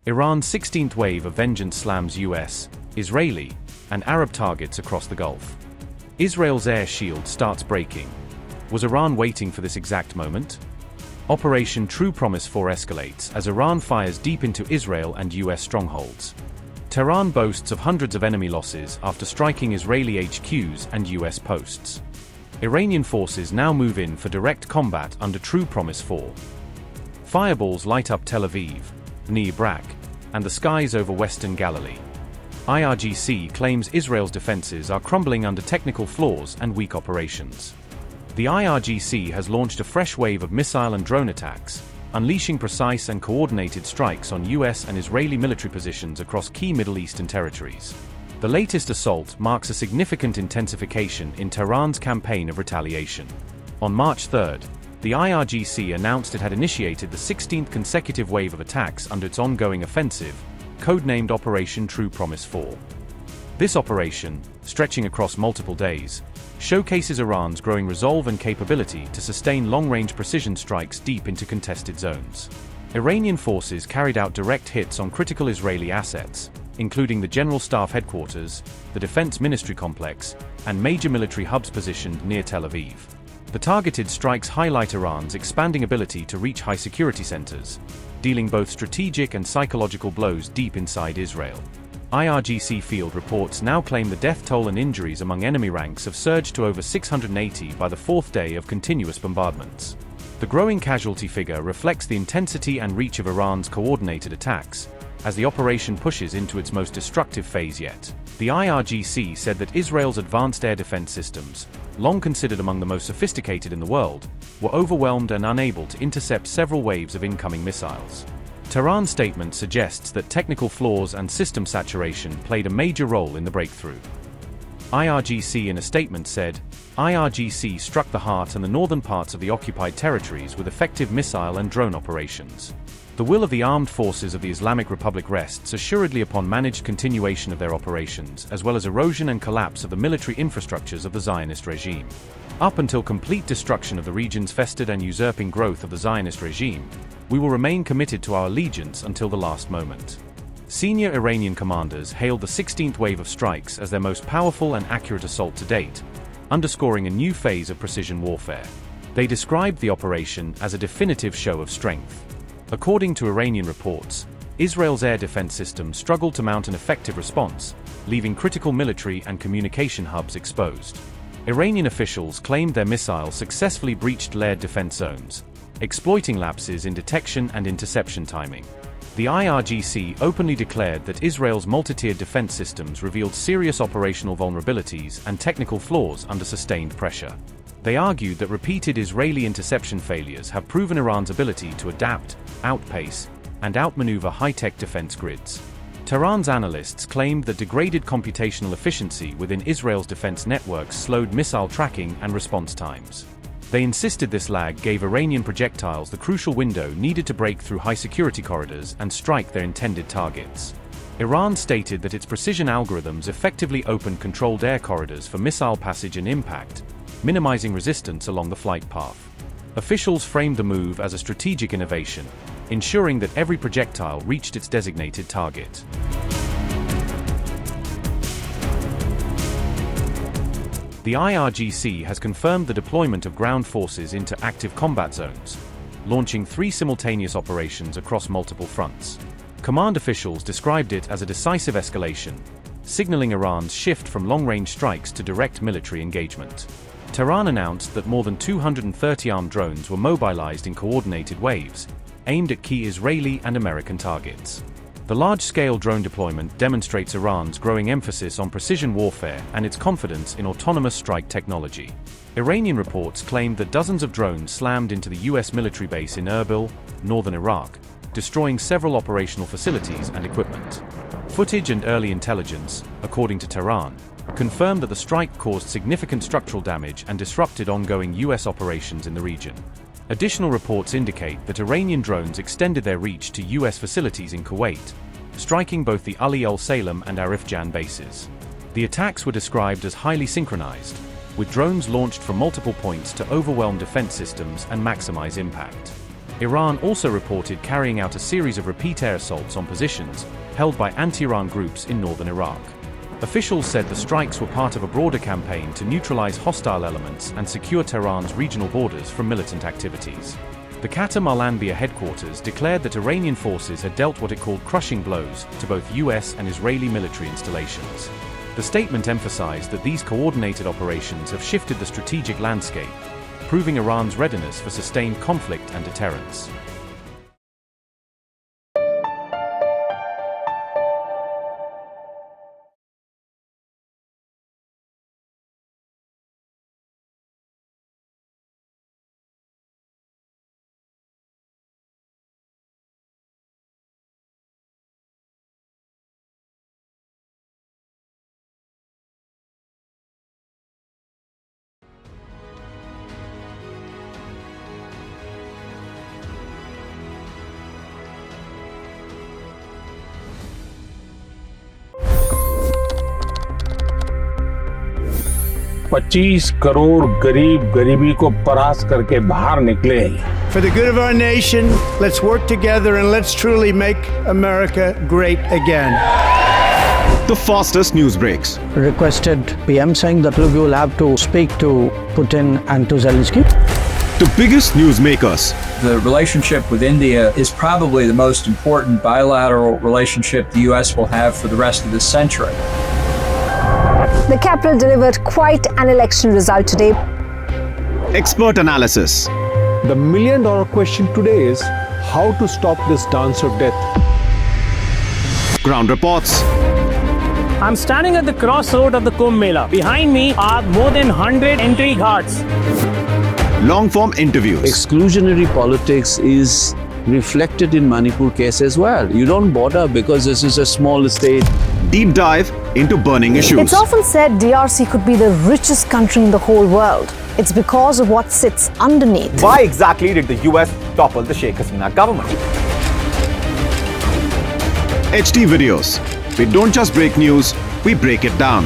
Iran's 16th wave of vengeance slams US, Israeli, and Arab targets across the Gulf. Israel's air shield starts breaking. Was Iran waiting for this exact moment? Operation True Promise 4 escalates as Iran fires deep into Israel and US strongholds. Tehran boasts of hundreds of enemy losses after striking Israeli HQs and US posts. Iranian forces now move in for direct combat under True Promise 4. Fireballs light up Tel Aviv, Bnei Brak, and the skies over western Galilee. IRGC claims Israel's defenses are crumbling under technical flaws and weak operations. The IRGC has launched a fresh wave of missile and drone attacks, unleashing precise and coordinated strikes on US and Israeli military positions across key Middle Eastern territories. The latest assault marks a significant intensification in Tehran's campaign of retaliation. On March 3, the IRGC announced it had initiated the 16th consecutive wave of attacks under its ongoing offensive, codenamed Operation True Promise 4. This operation, stretching across multiple days, showcases Iran's growing resolve and capability to sustain long-range precision strikes deep into contested zones. Iranian forces carried out direct hits on critical Israeli assets, including the General Staff Headquarters, the Defense Ministry Complex, and major military hubs positioned near Tel Aviv. The targeted strikes highlight Iran's expanding ability to reach high-security centers, dealing both strategic and psychological blows deep inside Israel. IRGC field reports now claim the death toll and injuries among enemy ranks have surged to over 680 by the fourth day of continuous bombardments. The growing casualty figure reflects the intensity and reach of Iran's coordinated attacks, as the operation pushes into its most destructive phase yet. The IRGC said that Israel's advanced air defense systems, long considered among the most sophisticated in the world, were overwhelmed and unable to intercept several waves of incoming missiles. Tehran's statement suggests that technical flaws and system saturation played a major role in the breakthrough. IRGC in a statement said, IRGC struck the heart and the northern parts of the occupied territories with effective missile and drone operations. The will of the armed forces of the Islamic Republic rests assuredly upon managed continuation of their operations as well as erosion and collapse of the military infrastructures of the Zionist regime. Up until complete destruction of the region's festered and usurping growth of the Zionist regime, we will remain committed to our allegiance until the last moment. Senior Iranian commanders hailed the 16th wave of strikes as their most powerful and accurate assault to date, underscoring a new phase of precision warfare. They described the operation as a definitive show of strength. According to Iranian reports, Israel's air defense system struggled to mount an effective response, leaving critical military and communication hubs exposed. Iranian officials claimed their missiles successfully breached layered defense zones, exploiting lapses in detection and interception timing. The IRGC openly declared that Israel's multi-tiered defense systems revealed serious operational vulnerabilities and technical flaws under sustained pressure. They argued that repeated Israeli interception failures have proven Iran's ability to adapt, outpace, and outmaneuver high-tech defense grids. Tehran's analysts claimed that degraded computational efficiency within Israel's defense networks slowed missile tracking and response times. They insisted this lag gave Iranian projectiles the crucial window needed to break through high-security corridors and strike their intended targets. Iran stated that its precision algorithms effectively opened controlled air corridors for missile passage and impact, minimizing resistance along the flight path. Officials framed the move as a strategic innovation, ensuring that every projectile reached its designated target. The IRGC has confirmed the deployment of ground forces into active combat zones, launching 3 simultaneous operations across multiple fronts. Command officials described it as a decisive escalation, signaling Iran's shift from long-range strikes to direct military engagement. Tehran announced that more than 230 armed drones were mobilized in coordinated waves, aimed at key Israeli and American targets. The large-scale drone deployment demonstrates Iran's growing emphasis on precision warfare and its confidence in autonomous strike technology. Iranian reports claimed that dozens of drones slammed into the US military base in Erbil, northern Iraq, destroying several operational facilities and equipment. Footage and early intelligence, according to Tehran, confirmed that the strike caused significant structural damage and disrupted ongoing US operations in the region. Additional reports indicate that Iranian drones extended their reach to US facilities in Kuwait, striking both the Ali Al-Salem and Arifjan bases. The attacks were described as highly synchronized, with drones launched from multiple points to overwhelm defense systems and maximize impact. Iran also reported carrying out a series of repeat air assaults on positions held by anti-Iran groups in northern Iraq. Officials said the strikes were part of a broader campaign to neutralize hostile elements and secure Tehran's regional borders from militant activities. The Qatar Al-Anbiya headquarters declared that Iranian forces had dealt what it called crushing blows to both US and Israeli military installations. The statement emphasized that these coordinated operations have shifted the strategic landscape, proving Iran's readiness for sustained conflict and deterrence. $25 crore गरीब गरीबी को परास्त करके बाहर निकले। For the good of our nation, let's work together and let's truly make America great again. The fastest news breaks. Requested PM saying that look, you will have to speak to Putin and to Zelensky. The biggest newsmakers. The relationship with India is probably the most important bilateral relationship the US will have for the rest of this century. The capital delivered quite an election result today. Expert analysis. The million-dollar question today is how to stop this dance of death. Ground reports. I'm standing at the crossroad of the Kumbh Mela. Behind me are more than 100 entry ghats. Long-form interviews. Exclusionary politics is reflected in Manipur case as well. You don't bother because this is a small state. Deep dive into burning issues. It's often said DRC could be the richest country in the whole world. It's because of what sits underneath. Why exactly did the US topple the Sheikh Hasina government? HD videos. We don't just break news, we break it down.